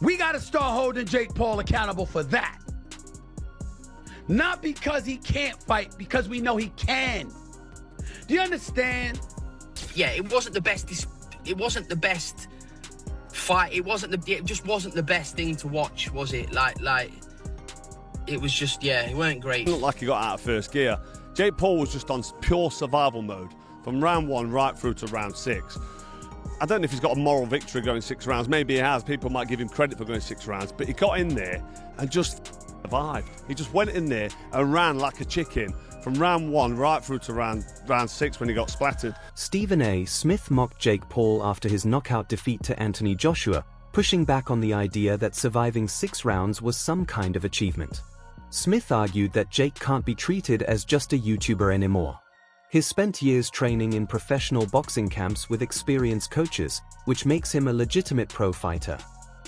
We got to start holding Jake Paul accountable for that. Not because he can't fight, because we know he can. Do you understand? Yeah, it wasn't the best. It wasn't the best fight. It just wasn't the best thing to watch, was it? Like, it was just, yeah, it weren't great. It looked like he got out of first gear. Jake Paul was just on pure survival mode from round 1 right through to round 6. I don't know if he's got a moral victory going 6 rounds. Maybe he has. People might give him credit for going 6 rounds. But he got in there and just survived. He just went in there and ran like a chicken from round 1 right through to round 6 when he got splattered. Stephen A. Smith mocked Jake Paul after his knockout defeat to Anthony Joshua, pushing back on the idea that surviving 6 rounds was some kind of achievement. Smith argued that Jake can't be treated as just a YouTuber anymore. He's spent years training in professional boxing camps with experienced coaches, which makes him a legitimate pro fighter.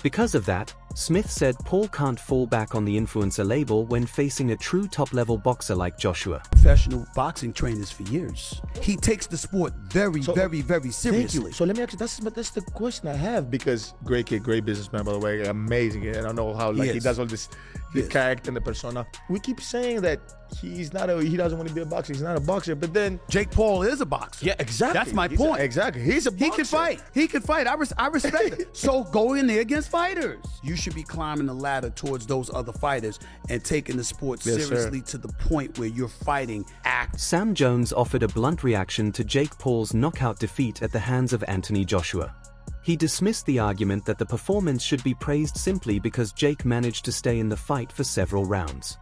Because of that, Smith said Paul can't fall back on the influencer label when facing a true top-level boxer like Joshua. Professional boxing trainers for years. He takes the sport very seriously. Thank you. So let me ask you, that's the question I have, because great kid, great businessman, by the way, amazing. And I know how he does all this, the character and the persona. We keep saying that he doesn't want to be a boxer. He's not a boxer, but then Jake Paul is a boxer. Yeah, exactly. That's my point. Exactly. He's a boxer. He can fight. I respect it. So go in there against fighters. You should be climbing the ladder towards those other fighters and taking the sport seriously to the point where you're fighting Sam Jones offered a blunt reaction to Jake Paul's knockout defeat at the hands of Anthony Joshua. He dismissed the argument that the performance should be praised simply because Jake managed to stay in the fight for several rounds.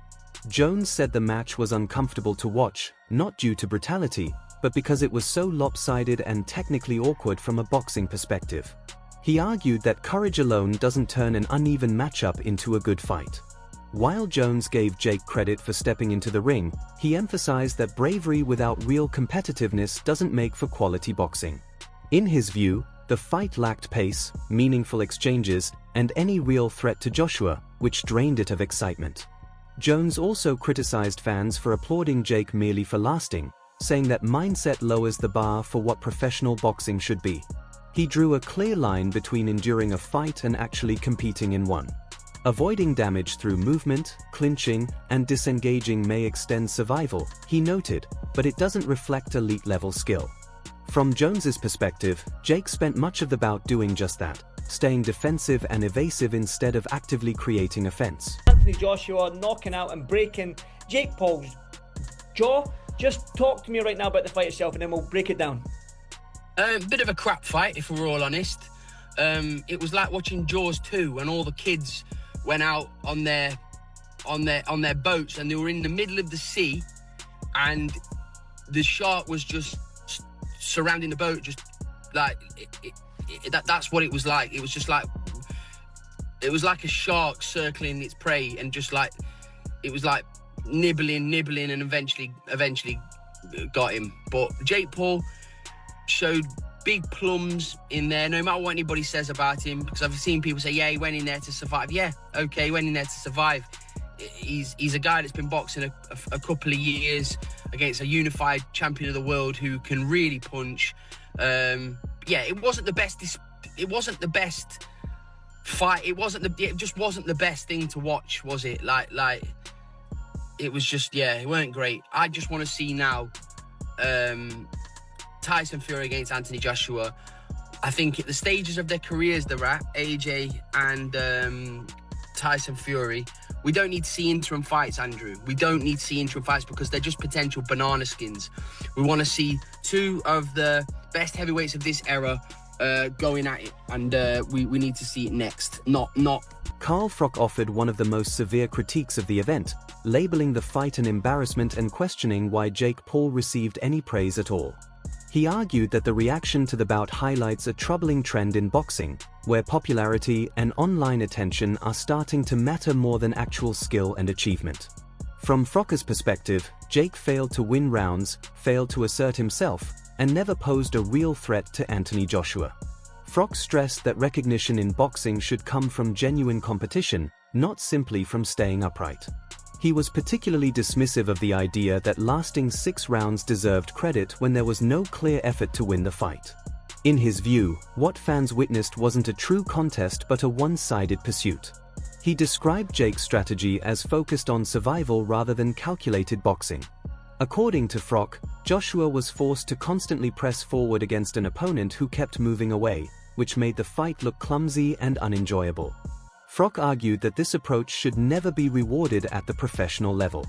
Jones said the match was uncomfortable to watch, not due to brutality, but because it was so lopsided and technically awkward from a boxing perspective. He argued that courage alone doesn't turn an uneven matchup into a good fight. While Jones gave Jake credit for stepping into the ring, he emphasized that bravery without real competitiveness doesn't make for quality boxing. In his view, the fight lacked pace, meaningful exchanges, and any real threat to Joshua, which drained it of excitement. Jones also criticized fans for applauding Jake merely for lasting, saying that mindset lowers the bar for what professional boxing should be. He drew a clear line between enduring a fight and actually competing in one. Avoiding damage through movement, clinching, and disengaging may extend survival, he noted, but it doesn't reflect elite-level skill. From Jones's perspective, Jake spent much of the bout doing just that, staying defensive and evasive instead of actively creating offense. Anthony Joshua knocking out and breaking Jake Paul's jaw. Just talk to me right now about the fight itself and then we'll break it down. Bit of a crap fight, if we're all honest. It was like watching Jaws 2 when all the kids went out on their boats and they were in the middle of the sea and the shark was just surrounding the boat, just like that's what it was like. It was just like a shark circling its prey and just like it was like nibbling and eventually got him. But Jake Paul showed big plums in there, no matter what anybody says about him, because I've seen people say, yeah, he went in there to survive. Yeah, okay, he went in there to survive. He's a guy that's been boxing a couple of years against a unified champion of the world who can really punch. Yeah, it wasn't the best. It wasn't the best fight. It just wasn't the best thing to watch, was it? Like it was just, yeah, it weren't great. I just want to see now Tyson Fury against Anthony Joshua. I think at the stages of their careers they're at, AJ and Tyson Fury, we don't need to see interim fights, Andrew. We don't need to see interim fights because they're just potential banana skins. We want to see two of the best heavyweights of this era going at it, and we need to see it next, not. Carl Froch offered one of the most severe critiques of the event, labeling the fight an embarrassment and questioning why Jake Paul received any praise at all. He argued that the reaction to the bout highlights a troubling trend in boxing, where popularity and online attention are starting to matter more than actual skill and achievement. From Froch's perspective, Jake failed to win rounds, failed to assert himself, and never posed a real threat to Anthony Joshua. Froch stressed that recognition in boxing should come from genuine competition, not simply from staying upright. He was particularly dismissive of the idea that lasting 6 rounds deserved credit when there was no clear effort to win the fight. In his view, what fans witnessed wasn't a true contest but a one-sided pursuit. He described Jake's strategy as focused on survival rather than calculated boxing. According to Frock, Joshua was forced to constantly press forward against an opponent who kept moving away, which made the fight look clumsy and unenjoyable. Frock argued that this approach should never be rewarded at the professional level.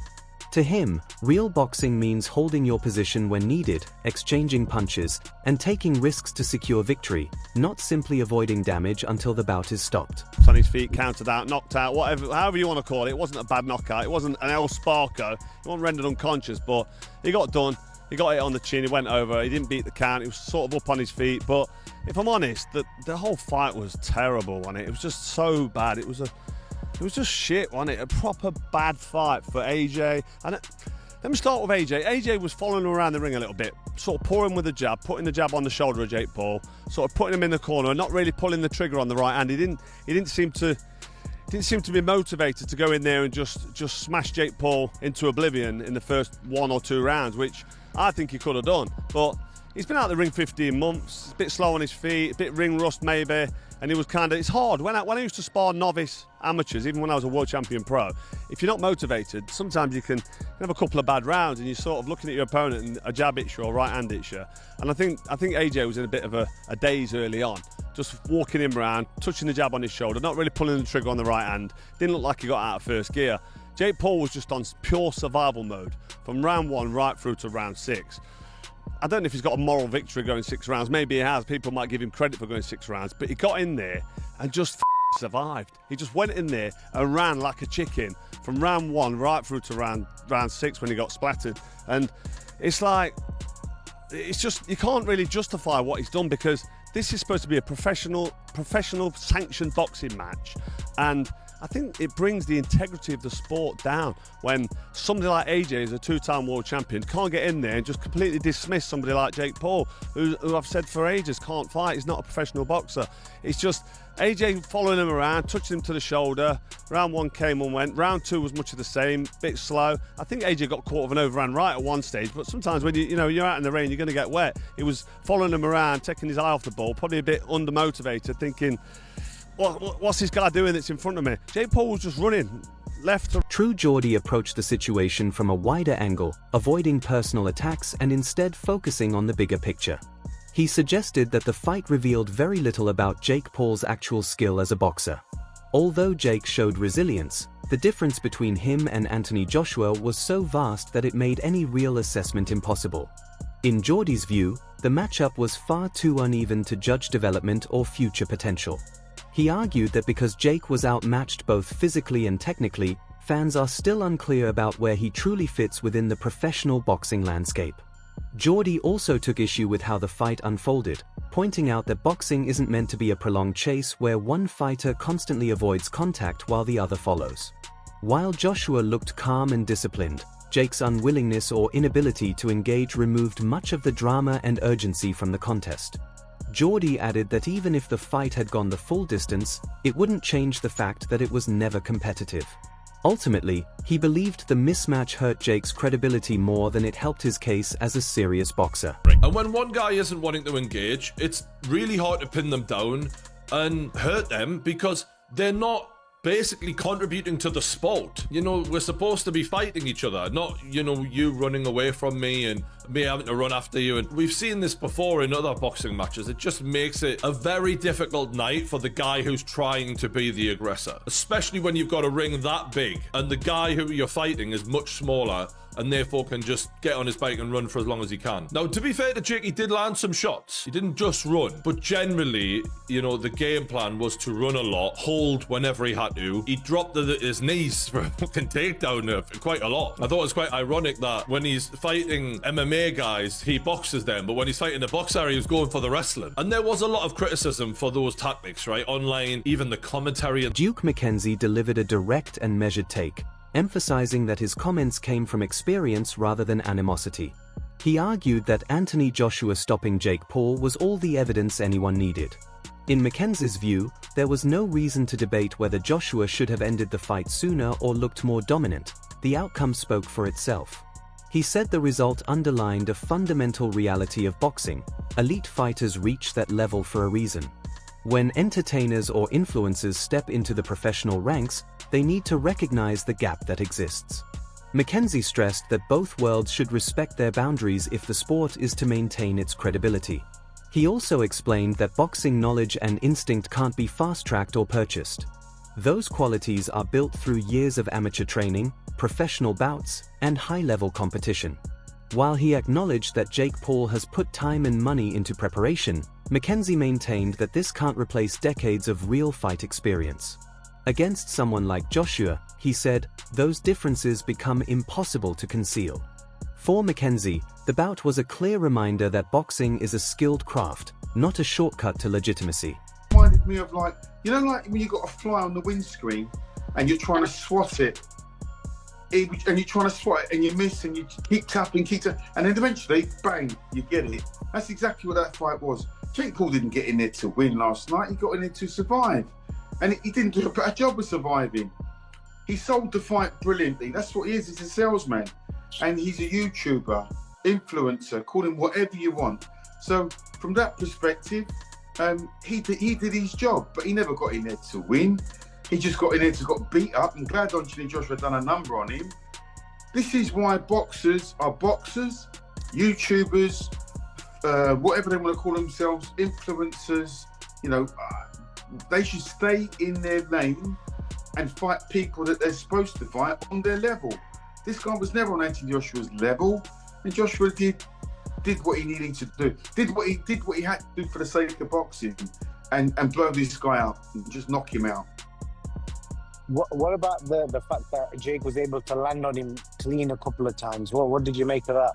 To him, real boxing means holding your position when needed, exchanging punches, and taking risks to secure victory, not simply avoiding damage until the bout is stopped. On his feet, countered out, knocked out, whatever, however you want to call it. It wasn't a bad knockout. It wasn't an El Sparko. He wasn't rendered unconscious, but he got done. He got it on the chin. He went over. He didn't beat the count. He was sort of up on his feet. But if I'm honest, the whole fight was terrible, wasn't it? It was just so bad. It was just shit, wasn't it? A proper bad fight for AJ. And let me start with AJ. AJ was following him around the ring a little bit, sort of pouring with a jab, putting the jab on the shoulder of Jake Paul, sort of putting him in the corner and not really pulling the trigger on the right hand. He didn't seem to be motivated to go in there and just smash Jake Paul into oblivion in the first 1 or 2 rounds, which I think he could have done. But he's been out of the ring 15 months, a bit slow on his feet, a bit ring rust maybe. And it was it's hard. When I used to spar novice amateurs, even when I was a world champion pro, if you're not motivated, sometimes you can have a couple of bad rounds and you're sort of looking at your opponent and a jab hits you or right hand hits you. And I think AJ was in a bit of a daze early on, just walking him around, touching the jab on his shoulder, not really pulling the trigger on the right hand. Didn't look like he got out of first gear. Jake Paul was just on pure survival mode from round 1 right through to round 6. I don't know if he's got a moral victory going 6 rounds. Maybe he has. People might give him credit for going 6 rounds. But he got in there and just survived. He just went in there and ran like a chicken from round 1 right through to round 6 when he got splattered. And it's like, it's just, you can't really justify what he's done because this is supposed to be a professional sanctioned boxing match. And I think it brings the integrity of the sport down when somebody like AJ is a 2-time world champion, can't get in there and just completely dismiss somebody like Jake Paul, who I've said for ages can't fight. He's not a professional boxer. It's just AJ following him around, touching him to the shoulder. Round 1 came and went. Round 2 was much of the same, bit slow. I think AJ got caught with an overhand right at one stage, but sometimes when you're out in the rain, you're going to get wet. He was following him around, taking his eye off the ball, probably a bit undermotivated, thinking, what's this guy doing that's in front of me? Jake Paul was just running left to... True Geordie approached the situation from a wider angle, avoiding personal attacks and instead focusing on the bigger picture. He suggested that the fight revealed very little about Jake Paul's actual skill as a boxer. Although Jake showed resilience, the difference between him and Anthony Joshua was so vast that it made any real assessment impossible. In Geordie's view, the matchup was far too uneven to judge development or future potential. He argued that because Jake was outmatched both physically and technically, fans are still unclear about where he truly fits within the professional boxing landscape. Geordie also took issue with how the fight unfolded, pointing out that boxing isn't meant to be a prolonged chase where one fighter constantly avoids contact while the other follows. While Joshua looked calm and disciplined, Jake's unwillingness or inability to engage removed much of the drama and urgency from the contest. Geordie added that even if the fight had gone the full distance, it wouldn't change the fact that it was never competitive. Ultimately, he believed the mismatch hurt Jake's credibility more than it helped his case as a serious boxer. And when one guy isn't wanting to engage, it's really hard to pin them down and hurt them because they're not basically contributing to the sport. We're supposed to be fighting each other, not, you running away from me and me having to run after you. And we've seen this before in other boxing matches. It just makes it a very difficult night for the guy who's trying to be the aggressor, especially when you've got a ring that big and the guy who you're fighting is much smaller and therefore can just get on his bike and run for as long as he can. Now, to be fair to Jake, he did land some shots. He didn't just run. But generally, the game plan was to run a lot, hold whenever he had to. He dropped his knees for a fucking takedown quite a lot. I thought it was quite ironic that when he's fighting MMA guys, he boxes them, but when he's fighting the boxer, he was going for the wrestling. And there was a lot of criticism for those tactics, right? Online, even the commentary. Duke McKenzie delivered a direct and measured take, emphasizing that his comments came from experience rather than animosity. He argued that Anthony Joshua stopping Jake Paul was all the evidence anyone needed. In McKenzie's view, there was no reason to debate whether Joshua should have ended the fight sooner or looked more dominant. The outcome spoke for itself. He said the result underlined a fundamental reality of boxing: elite fighters reach that level for a reason. When entertainers or influencers step into the professional ranks, they need to recognize the gap that exists. Mackenzie stressed that both worlds should respect their boundaries if the sport is to maintain its credibility. He also explained that boxing knowledge and instinct can't be fast-tracked or purchased. Those qualities are built through years of amateur training, professional bouts, and high-level competition. While he acknowledged that Jake Paul has put time and money into preparation, Mackenzie maintained that this can't replace decades of real fight experience. Against someone like Joshua, he said, those differences become impossible to conceal. For Mackenzie, the bout was a clear reminder that boxing is a skilled craft, not a shortcut to legitimacy. Reminded me of like when you got a fly on the windscreen and you're trying to swat it, and you're trying to swat it and you miss and you keep tapping, and then eventually, bang, you get it. That's exactly what that fight was. Jake Paul didn't get in there to win last night. He got in there to survive. And he didn't do a better job of surviving. He sold the fight brilliantly. That's what he is. He's a salesman. And he's a YouTuber, influencer, call him whatever you want. So from that perspective, he did his job, but he never got in there to win. He just got in there to got beat up. I'm glad Anthony Joshua done a number on him. This is why boxers are boxers, YouTubers, whatever they want to call themselves, influencers, they should stay in their lane and fight people that they're supposed to fight on their level. This guy was never on Anthony Joshua's level, and Joshua did what he needed to do, did what he had to do for the sake of boxing, and blow this guy out and just knock him out. What about the fact that Jake was able to land on him clean a couple of times? What did you make of that?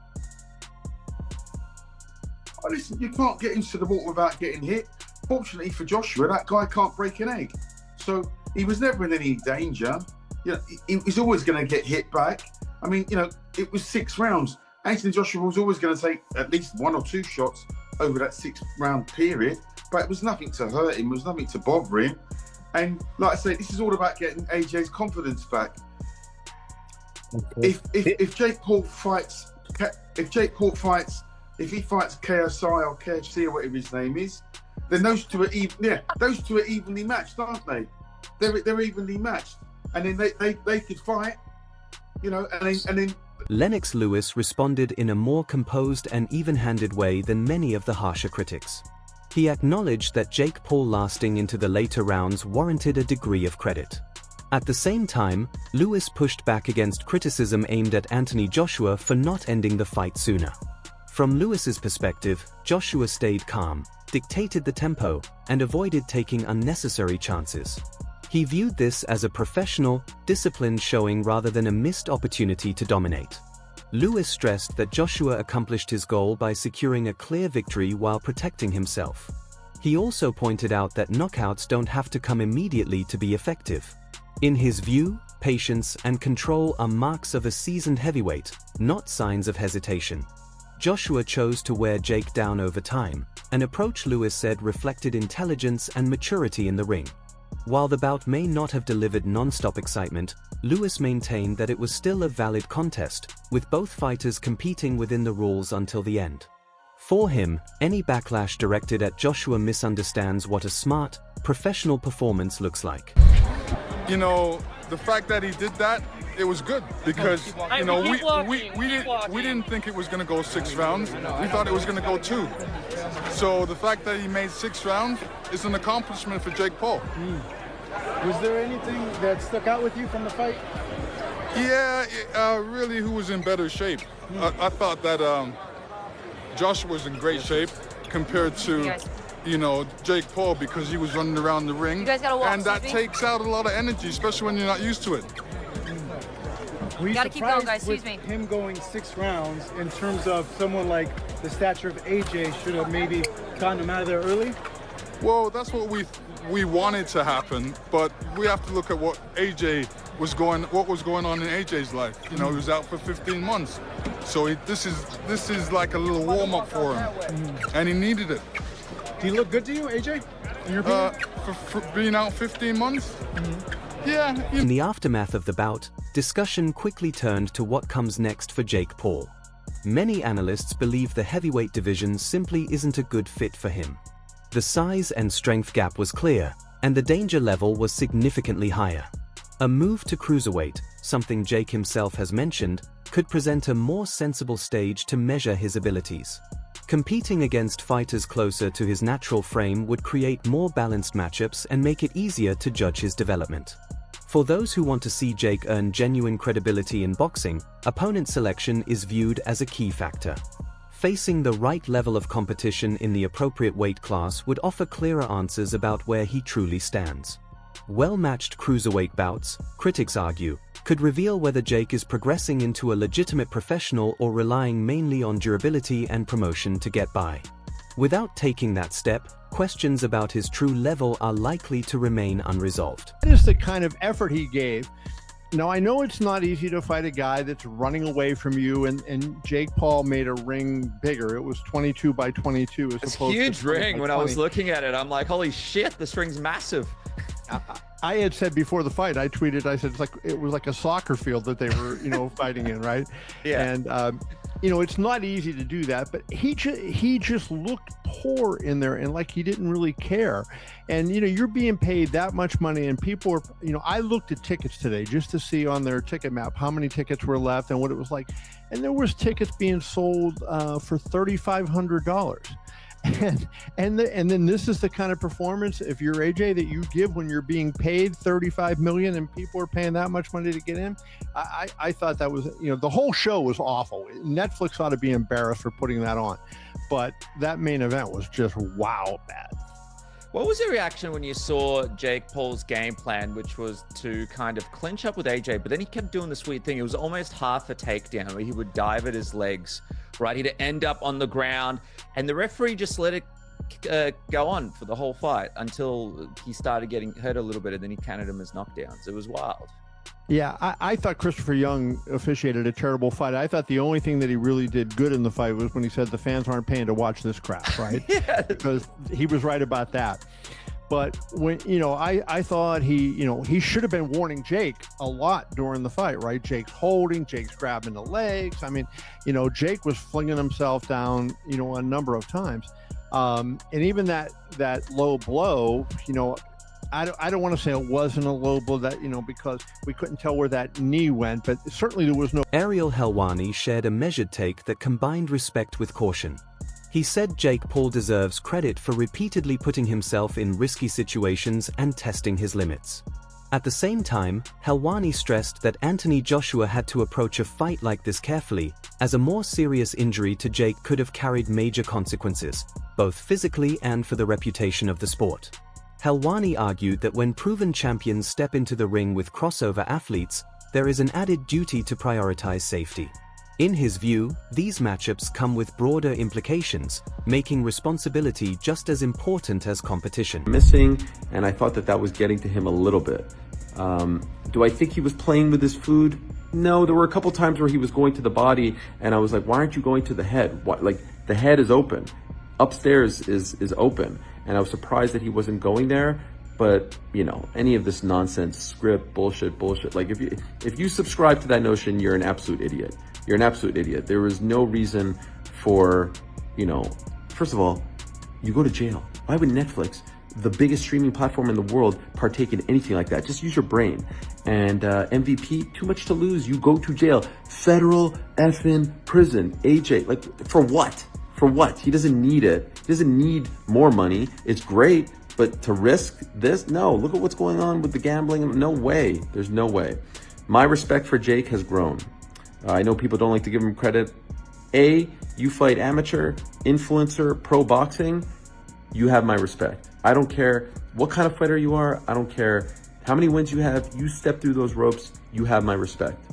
Oh, listen, you can't get into the water without getting hit. Fortunately for Joshua, that guy can't break an egg. So he was never in any danger. He's always going to get hit back. I mean, it was 6 rounds. Anthony Joshua was always going to take at least 1 or 2 shots over that 6-round period, but it was nothing to hurt him. It was nothing to bother him. And like I say, this is all about getting AJ's confidence back. Okay. If Jake Paul fights, if he fights KSI or KFC or whatever his name is, then those two are evenly matched, aren't they? They're evenly matched, and then they could fight, and then. Lennox Lewis responded in a more composed and even-handed way than many of the harsher critics. He acknowledged that Jake Paul lasting into the later rounds warranted a degree of credit. At the same time, Lewis pushed back against criticism aimed at Anthony Joshua for not ending the fight sooner. From Lewis's perspective, Joshua stayed calm, dictated the tempo, and avoided taking unnecessary chances. He viewed this as a professional, disciplined showing rather than a missed opportunity to dominate. Lewis stressed that Joshua accomplished his goal by securing a clear victory while protecting himself. He also pointed out that knockouts don't have to come immediately to be effective. In his view, patience and control are marks of a seasoned heavyweight, not signs of hesitation. Joshua chose to wear Jake down over time, an approach Lewis said reflected intelligence and maturity in the ring. While the bout may not have delivered non-stop excitement, Lewis maintained that it was still a valid contest, with both fighters competing within the rules until the end. For him, any backlash directed at Joshua misunderstands what a smart, professional performance looks like. The fact that he did that, it was good because, we didn't think it was going to go 6 rounds. We thought it was going to go 2. So the fact that he made 6 rounds is an accomplishment for Jake Paul. Was there anything that stuck out with you from the fight? Yeah, really, who was in better shape? I thought that Joshua was in great shape compared to, Jake Paul because he was running around the ring. You guys gotta walk, and that takes out a lot of energy, especially when you're not used to it. You gotta keep going, guys. Excuse me. Him going 6 rounds in terms of someone like the stature of AJ should have maybe gotten him out of there early? Well, that's what we wanted to happen, but we have to look at what was going on in AJ's life. He was out for 15 months, so this is like a little warm up for him, and he needed it. Do you look good to you, AJ? In your opinion? For being out 15 months? Yeah. In the aftermath of the bout, discussion quickly turned to what comes next for Jake Paul. Many analysts believe the heavyweight division simply isn't a good fit for him. The size and strength gap was clear, and the danger level was significantly higher. A move to cruiserweight, something Jake himself has mentioned, could present a more sensible stage to measure his abilities. Competing against fighters closer to his natural frame would create more balanced matchups and make it easier to judge his development. For those who want to see Jake earn genuine credibility in boxing, opponent selection is viewed as a key factor. Facing the right level of competition in the appropriate weight class would offer clearer answers about where he truly stands. Well-matched cruiserweight bouts, critics argue, could reveal whether Jake is progressing into a legitimate professional or relying mainly on durability and promotion to get by. Without taking that step, questions about his true level are likely to remain unresolved. That is the kind of effort he gave. Now, I know it's not easy to fight a guy that's running away from you, and Jake Paul made a ring bigger. It was 22 by 22 as it's opposed huge to ring. When 20. I was looking at it, I'm like, holy shit, this ring's massive. I had said before the fight, I tweeted, I said, it was like a soccer field that they were, fighting in, right? Yeah. And, it's not easy to do that, but he just looked poor in there and like he didn't really care. And, you're being paid that much money and people are, I looked at tickets today just to see on their ticket map how many tickets were left and what it was like. And there was tickets being sold for $3,500. And then this is the kind of performance, if you're AJ, that you give when you're being paid $35 million and people are paying that much money to get in. I thought that was, the whole show was awful. Netflix ought to be embarrassed for putting that on, but that main event was just wow bad. What was your reaction when you saw Jake Paul's game plan, which was to kind of clinch up with AJ, but then he kept doing this weird thing. It was almost half a takedown where he would dive at his legs, right? He'd end up on the ground, and the referee just let it go on for the whole fight until he started getting hurt a little bit, and then he counted him as knockdowns. It was wild. Yeah, I thought Christopher Young officiated a terrible fight. I thought the only thing that he really did good in the fight was when he said the fans aren't paying to watch this crap, right? Yeah. Because he was right about that. But when, I thought he should have been warning Jake a lot during the fight, right? Jake's holding, Jake's grabbing the legs. I mean, Jake was flinging himself down, a number of times. And even that low blow, I don't want to say it wasn't a low blow that, because we couldn't tell where that knee went, but certainly there was no. Ariel Helwani shared a measured take that combined respect with caution. He said Jake Paul deserves credit for repeatedly putting himself in risky situations and testing his limits. At the same time, Helwani stressed that Anthony Joshua had to approach a fight like this carefully, as a more serious injury to Jake could have carried major consequences, both physically and for the reputation of the sport. Helwani argued that when proven champions step into the ring with crossover athletes, there is an added duty to prioritize safety. In his view, these matchups come with broader implications, making responsibility just as important as competition. Missing, and I thought that was getting to him a little bit. Do I think he was playing with his food? No, there were a couple times where he was going to the body, and I was like, why aren't you going to the head? What, like, the head is open. Upstairs is open. And I was surprised that he wasn't going there. But, any of this nonsense, script, bullshit. Like, if you subscribe to that notion, you're an absolute idiot. You're an absolute idiot. There was no reason for, first of all, you go to jail. Why would Netflix, the biggest streaming platform in the world, partake in anything like that? Just use your brain. And MVP, too much to lose. You go to jail. Federal effing prison. AJ, like, for what? For what? He doesn't need it. He doesn't need more money. It's great, but to risk this? No, look at what's going on with the gambling. No way. There's no way. My respect for Jake has grown. I know people don't like to give him credit. You fight amateur, influencer, pro boxing. You have my respect. I don't care what kind of fighter you are. I don't care how many wins you have. You step through those ropes. You have my respect.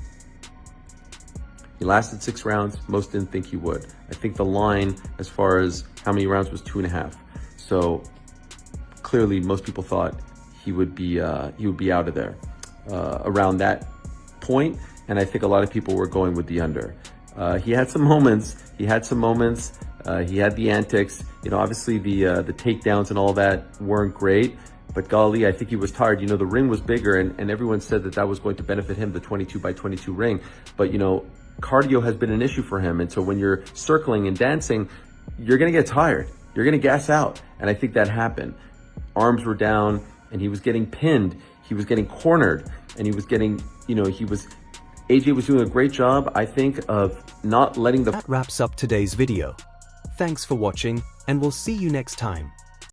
He lasted 6 rounds. Most didn't think he would. I think the line as far as how many rounds was 2.5. So clearly most people thought he would be out of there around that point. And I think a lot of people were going with the under. He had some moments. He had the antics. Obviously the takedowns and all that weren't great. but golly, I think he was tired. The ring was bigger, and everyone said that was going to benefit him, the 22 by 22 ring. But, cardio has been an issue for him. And so when you're circling and dancing, you're going to get tired. You're going to gas out. And I think that happened. Arms were down, and he was getting pinned. He was getting cornered, and he was getting, AJ was doing a great job, I think, of not letting That wraps up today's video. Thanks for watching, and we'll see you next time.